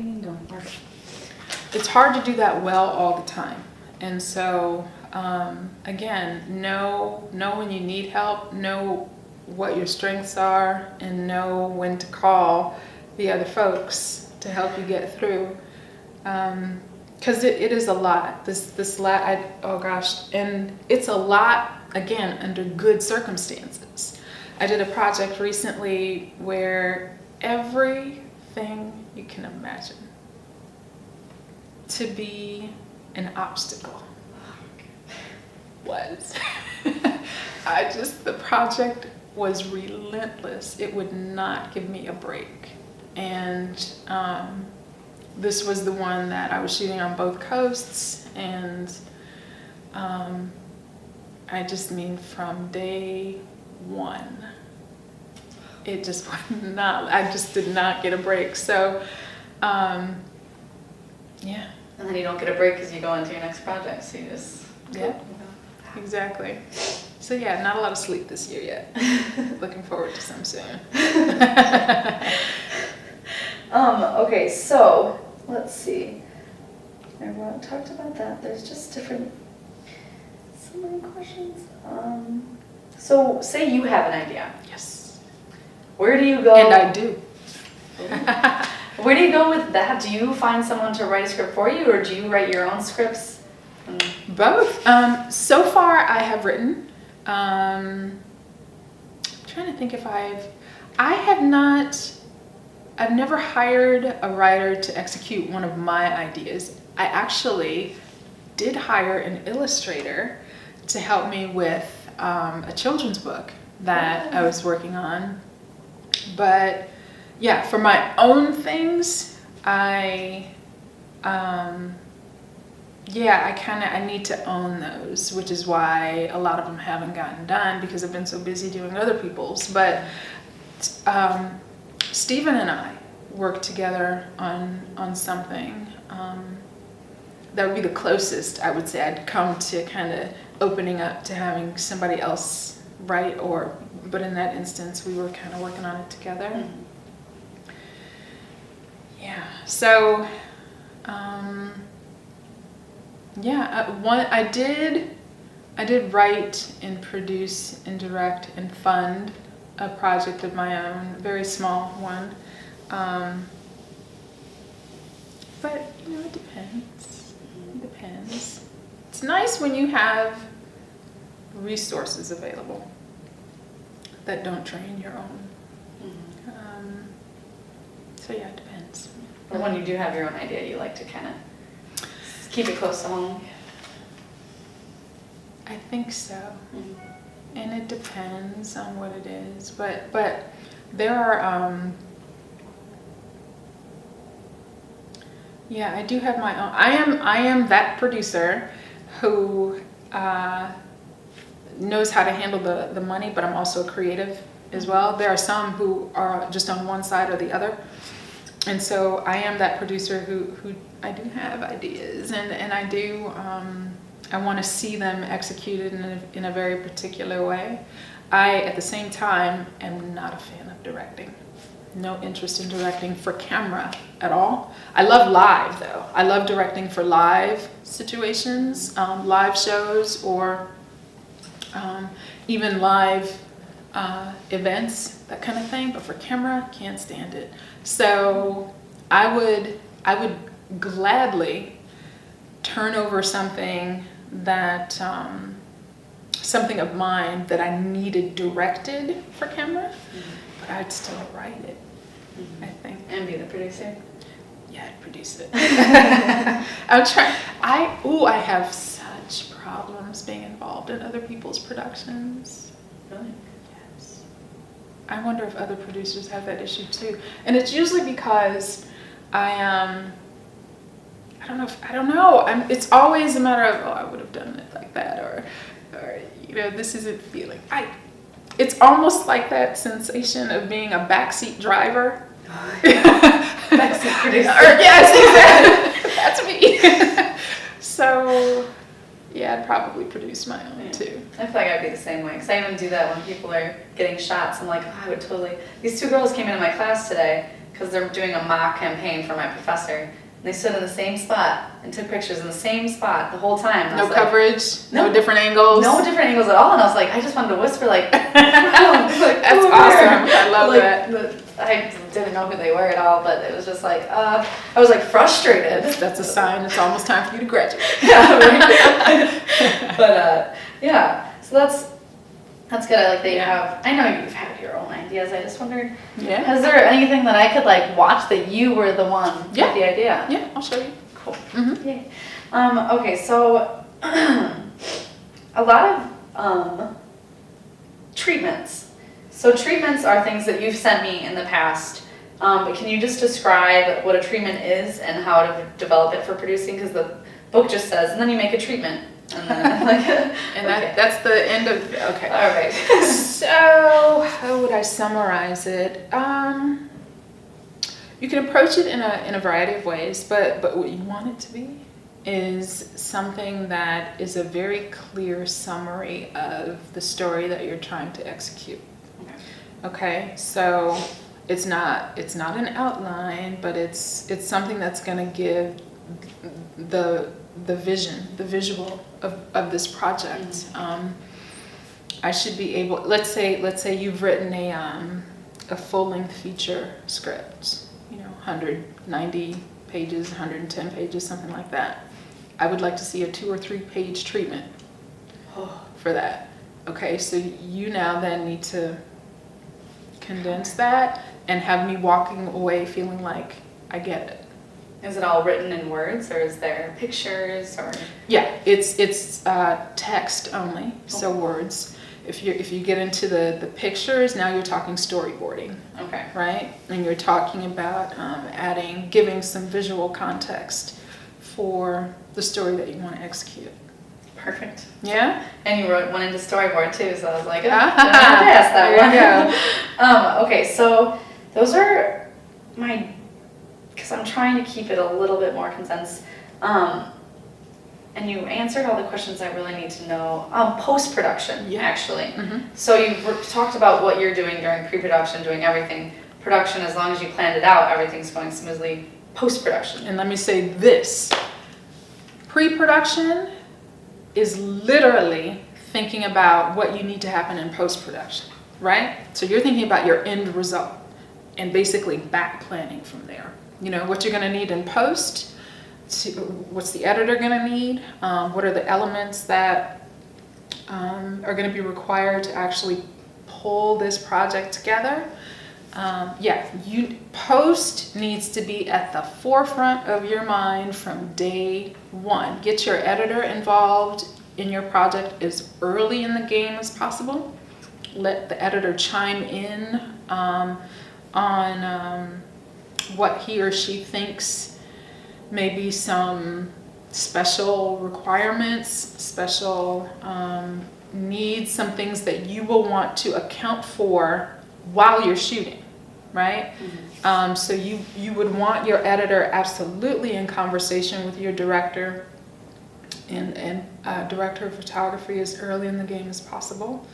laughing and going, perfect. It's hard to do that well all the time. And so, again, know when you need help, know what your strengths are, and know when to call the other folks to help you get through. Because it is a lot. Oh gosh, and it's a lot, again, under good circumstances. I did a project recently where everything you can imagine to be an obstacle was. The project was relentless. It would not give me a break. And this was the one that I was shooting on both coasts, and I just mean from day one, it just would not, I just did not get a break. So, yeah. And then you don't get a break because you go into your next project, so you just... Yeah, exactly. So yeah, not a lot of sleep this year yet. Looking forward to some soon. Okay, so let's see. Everyone talked about that. There's just so many questions. So say you have an idea. Yes. Where do you go? And I do. Where do you go with that? Do you find someone to write a script for you, or do you write your own scripts? Both. So far I have written. I'm trying to think if I've never hired a writer to execute one of my ideas. I actually did hire an illustrator to help me with a children's book that I was working on. But yeah, for my own things, I need to own those, which is why a lot of them haven't gotten done because I've been so busy doing other people's. But Stephen and I worked together on something that would be the closest I would say I'd come to kind of opening up to having somebody else write, but in that instance we were kind of working on it together. Mm-hmm. Yeah, so I did write and produce and direct and fund a project of my own, a very small one. But it depends. It depends. It's nice when you have resources available that don't drain your own. Mm-hmm. So yeah, it depends. But when you do have your own idea, you like to kind of keep it close to home? I think so. Mm-hmm. And it depends on what it is. But there are, I do have my own. I am that producer who knows how to handle the money, but I'm also a creative as well. There are some who are just on one side or the other. And so I am that producer who I do have ideas, and I do, I want to see them executed in a very particular way. I, at the same time, am not a fan of directing. No interest in directing for camera at all. I love live, though. I love directing for live situations, live shows, or even live events, that kind of thing. But for camera, can't stand it. So I would gladly turn over something that something of mine that I needed directed for camera, mm-hmm. but I'd still write it. Mm-hmm. I think. And be the producer. Yeah, I'd produce it. I'm trying. I have such problems being involved in other people's productions. Really? Yes. I wonder if other producers have that issue too. And it's usually because I don't know. It's always a matter of, I would have done it like that, or this isn't feeling. It's almost like that sensation of being a backseat driver. Backseat producer. Yes, exactly. That's me. So, yeah, I'd probably produce my own too. I feel like I'd be the same way, because I even do that when people are getting shots. I'm like, I would totally. These two girls came into my class today, because they're doing a mock campaign for my professor. And they stood in the same spot and took pictures in the same spot the whole time. And I No was like, coverage, no different angles. no different angles at all. And I was like, I just wanted to whisper like, That's awesome. I love that. I didn't know who they were at all, but it was just like, I was like frustrated. That's a sign it's almost time for you to graduate. Yeah, right. But yeah, so that's good. I like that you have, I know you've had your own ideas. I just wondered, Yeah. is there anything that I could like watch that you were the one with the idea? Yeah, I'll show you. Cool. Mm-hmm. Yay. Okay, so a lot of treatments. So treatments are things that you've sent me in the past. But can you just describe what a treatment is and how to develop it for producing? Because the book just says, and then you make a treatment. And then, like, And that's the end of, okay. All right. So, how would I summarize it? You can approach it in a variety of ways, but what you want it to be is something that is a very clear summary of the story that you're trying to execute. Okay, so it's not an outline, but it's something that's going to give the vision, the visual of this project. I should be able. Let's say you've written a full-length feature script. 190 pages, 110 pages, something like that. I would like to see a 2 or 3 page treatment for that. Okay, so you now then need to condense that and have me walking away feeling like I get it. Is it all written in words, or is there pictures, or? Yeah, it's text only, so words. If you get into the pictures, now you're talking storyboarding. Okay. Right? And you're talking about giving some visual context for the story that you want to execute. Perfect. Yeah? And you wrote one into storyboard too, so I was like, oh, Ah, don't have to ask that there one. Okay, so those are my, because I'm trying to keep it a little bit more condensed. And you answered all the questions I really need to know. Post-production, actually. Mm-hmm. So you talked about what you're doing during pre-production, doing everything. Production, as long as you planned it out, everything's going smoothly. Post-production. And let me say this. Pre-production is literally thinking about what you need to happen in post-production, right? So you're thinking about your end result and basically back planning from there. What you're going to need in post, what's the editor going to need, what are the elements that are going to be required to actually pull this project together. Post needs to be at the forefront of your mind from day one. Get your editor involved in your project as early in the game as possible. Let the editor chime in on what he or she thinks may be some special requirements, special needs, some things that you will want to account for while you're shooting, right? Mm-hmm. So you would want your editor absolutely in conversation with your director and director of photography as early in the game as possible.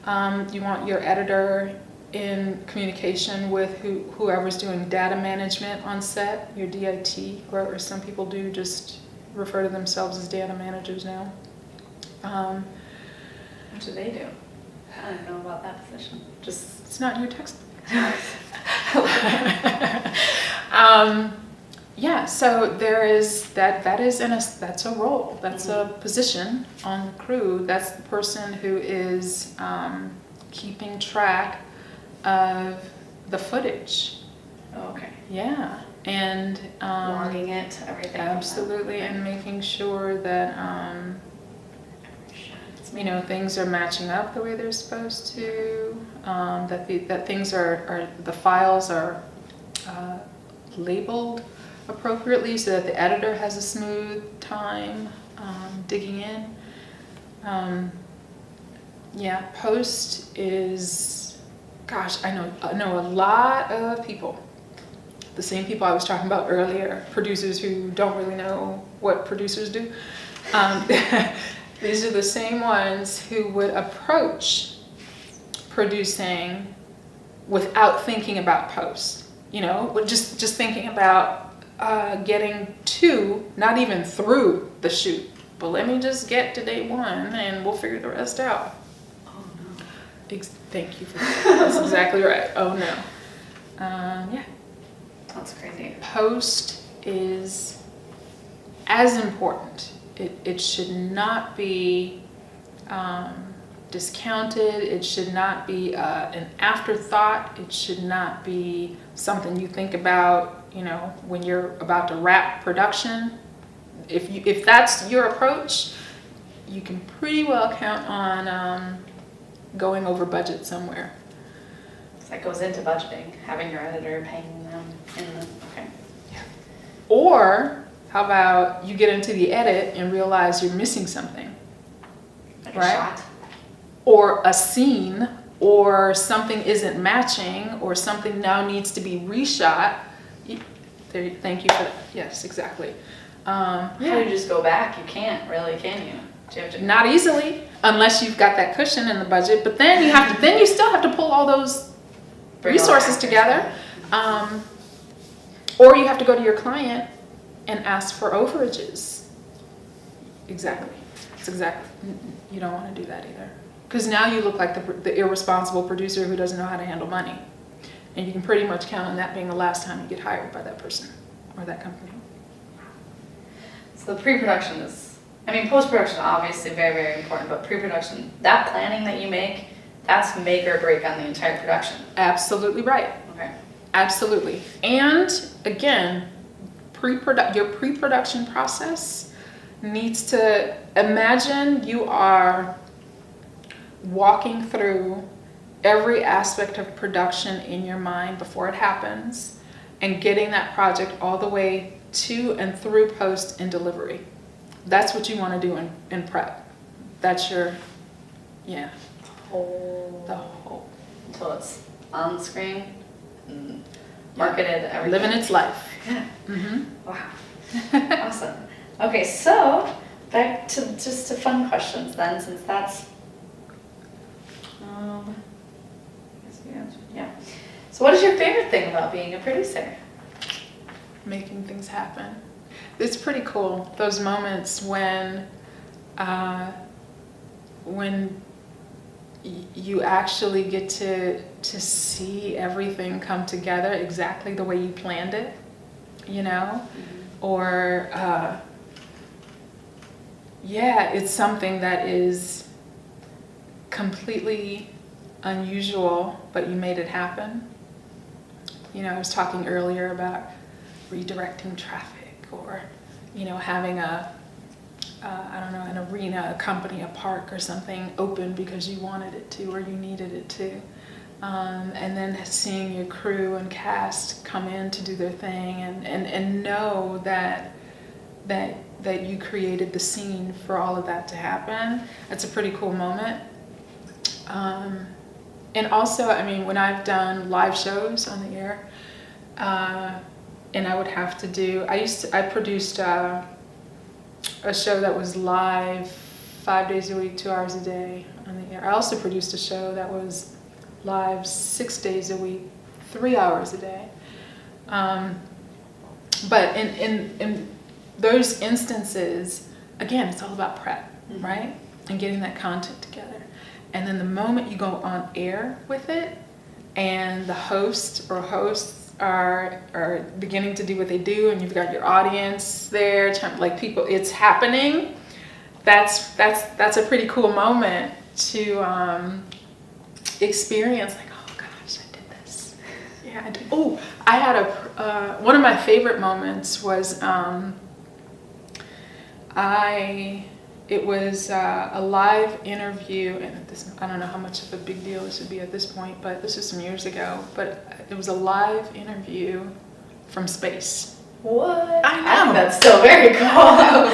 You want your editor in communication with whoever's doing data management on set, your DIT, or some people do just refer to themselves as data managers now. What do they do? I don't know about that position. It's not in your textbook. So there is that's a role, that's a position on the crew. That's the person who is keeping track of the footage. Okay. Yeah, and logging it, everything. Absolutely, and making sure that things are matching up the way they're supposed to. That things are the files are labeled appropriately so that the editor has a smooth time digging in. Post is, I know a lot of people, the same people I was talking about earlier, producers who don't really know what producers do. These are the same ones who would approach producing without thinking about post. just thinking about getting to, not even through the shoot, but let me just get to day one and we'll figure the rest out. Oh no. Thank you for that. That's exactly right. Oh no. Yeah. That's crazy. Post is as important. It should not be discounted. It should not be an afterthought. It should not be something you think about, when you're about to wrap production. If that's your approach, you can pretty well count on going over budget somewhere. So that goes into budgeting, having your editor, paying them okay. Or how about you get into the edit and realize you're missing something, Like right? a shot. Or a scene, or something isn't matching, or something now needs to be reshot. Thank you for that. Yes, exactly. How do you just go back? You can't really, can you? Do you have to? Not easily, unless you've got that cushion in the budget. But then you still have to pull all those Bring all the resources actors together, back. or you have to go to your client and ask for overages. Exactly. It's exactly. You don't want to do that either, because now you look like the irresponsible producer who doesn't know how to handle money, and you can pretty much count on that being the last time you get hired by that person or that company. So the pre-production is, post-production obviously very, very important, but pre-production, that planning that you make, that's make or break on the entire production. Absolutely right. Okay. Absolutely. And again, your pre-production process needs to imagine you are walking through every aspect of production in your mind before it happens and getting that project all the way to and through post and delivery. That's what you want to do in prep. That's your, the whole. Until it's on the screen and marketed, everything. Living its life. Yeah. Mm-hmm. Wow. Awesome. Okay, so back to just to fun questions then, since that's, I guess we answered, yeah. So what is your favorite thing about being a producer? Making things happen. It's pretty cool. Those moments when you actually get to see everything come together exactly the way you planned it, or it's something that is completely unusual, but you made it happen. I was talking earlier about redirecting traffic, or having an arena, a company, a park or something open because you wanted it to or you needed it to, and then seeing your crew and cast come in to do their thing and know that you created the scene for all of that to happen. That's a pretty cool moment. And also, when I've done live shows on the air, and I would have to do, I produced a show that was live 5 days a week, 2 hours a day on the air. I also produced a show that was live 6 days a week, 3 hours a day. But in those instances, again, it's all about prep, right? And getting that content together. And then the moment you go on air with it, and the host or hosts are beginning to do what they do, and you've got your audience there, like people, it's happening. That's a pretty cool moment to experience. Like, oh gosh, I did this. Yeah, I did. Oh, I had one of my favorite moments was it was a live interview, and I don't know how much of a big deal this would be at this point, but this was some years ago. But it was a live interview from space. What? I know. I think that's still very cool.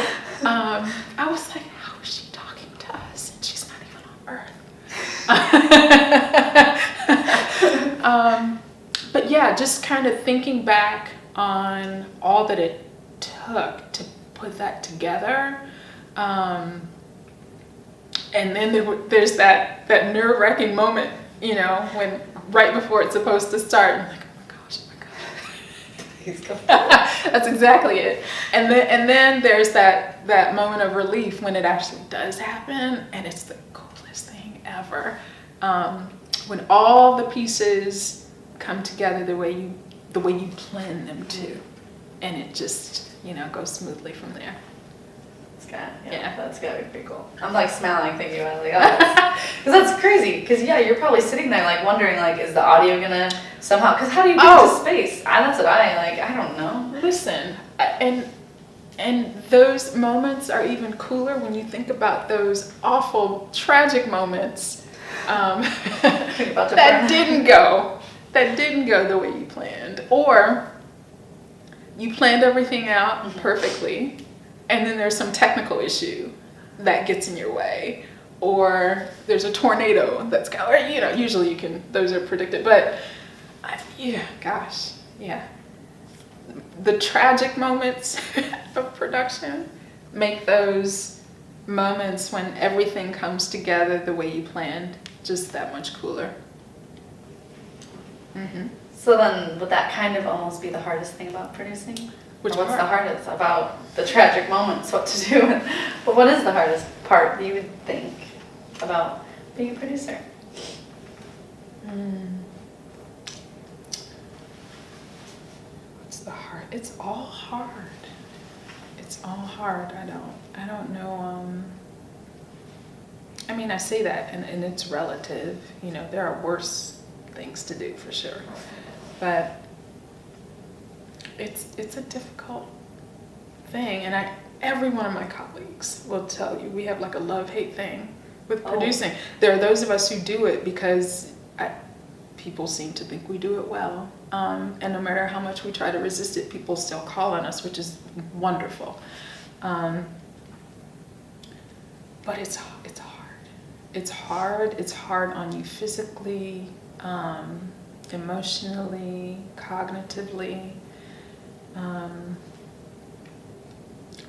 I was like, how is she talking to us? And she's not even on Earth. But yeah, just kind of thinking back on all that it took to put that together. And then there's that nerve-wracking moment, when right before it's supposed to start, I'm like, oh my gosh, Please come. That's exactly it. And then there's that moment of relief when it actually does happen, and it's the coolest thing ever. When all the pieces come together the way you plan them to, and it just goes smoothly from there. Yeah, that's gotta be pretty cool. I'm like smiling thinking about it, like, because that's crazy. Because you're probably sitting there like wondering, like, is the audio gonna somehow? Because how do you get into space? That's what I don't know. Listen, and those moments are even cooler when you think about those awful, tragic moments that didn't go the way you planned, or you planned everything out perfectly. And then there's some technical issue that gets in your way, or there's a tornado that's usually you can, those are predicted, but the tragic moments of production make those moments when everything comes together the way you planned just that much cooler. Mm-hmm. So then, would that kind of almost be the hardest thing about producing? What's the hardest about the tragic moments, what to do? But what is the hardest part you would think about being a producer? It's all hard. It's all hard. I don't know. I mean, I say that and it's relative. There are worse things to do for sure. But it's a difficult thing, and every one of my colleagues will tell you we have like a love-hate thing with producing. There are those of us who do it because people seem to think we do it well, and no matter how much we try to resist it, people still call on us, which is wonderful. But it's hard. It's hard on you physically, emotionally, cognitively.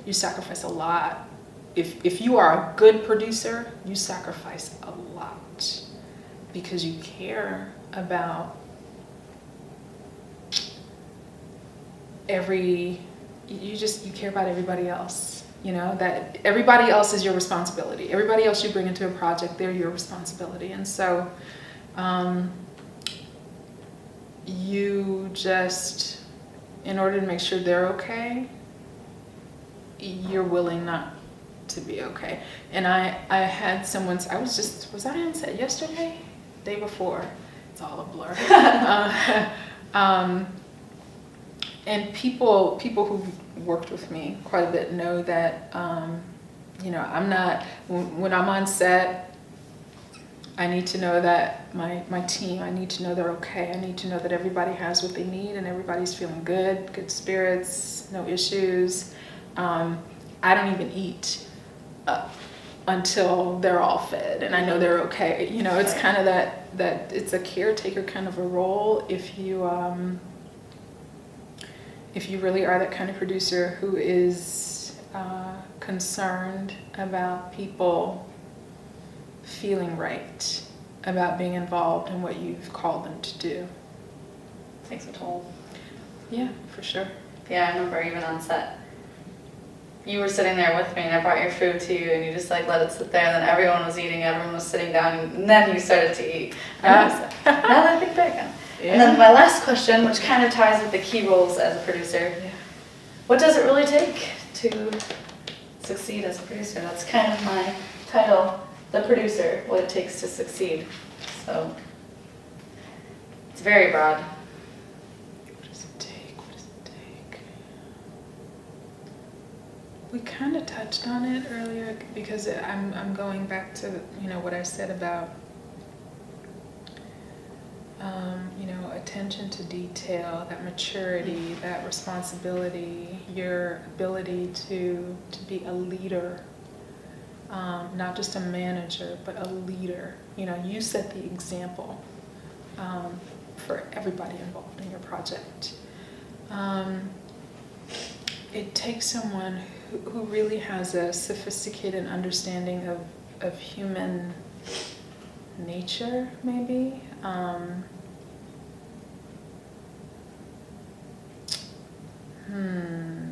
You sacrifice a lot. If you are a good producer, you sacrifice a lot because you care about you care about everybody else. That everybody else is your responsibility. Everybody else you bring into a project, they're your responsibility. And so you just, in order to make sure they're okay, you're willing not to be okay. And I had someone, was I on set yesterday? Day before? It's all a blur. And people who've worked with me quite a bit know that, I'm not, when I'm on set, I need to know that my team, I need to know they're okay. I need to know that everybody has what they need and everybody's feeling good spirits, no issues. I don't even eat until they're all fed and I know they're okay. It's kind of that it's a caretaker kind of a role if you really are that kind of producer who is concerned about people feeling right, about being involved in what you've called them to do. Takes a toll. Yeah, for sure. Yeah, I remember even on set, you were sitting there with me and I brought your food to you and you just like let it sit there and then everyone was eating, everyone was sitting down and then you started to eat. Now that I think back on it. Yeah. And then my last question, which kind of ties with the key roles as a producer, what does it really take to succeed as a producer? That's kind of my title, the producer, what it takes to succeed. So it's very broad. What does it take? We kind of touched on it earlier because I'm going back to what I said about attention to detail, that maturity, that responsibility, your ability to be a leader, not just a manager, but a leader. You set the example for everybody involved in your project. It takes someone who really has a sophisticated understanding of human nature, maybe. Hmm.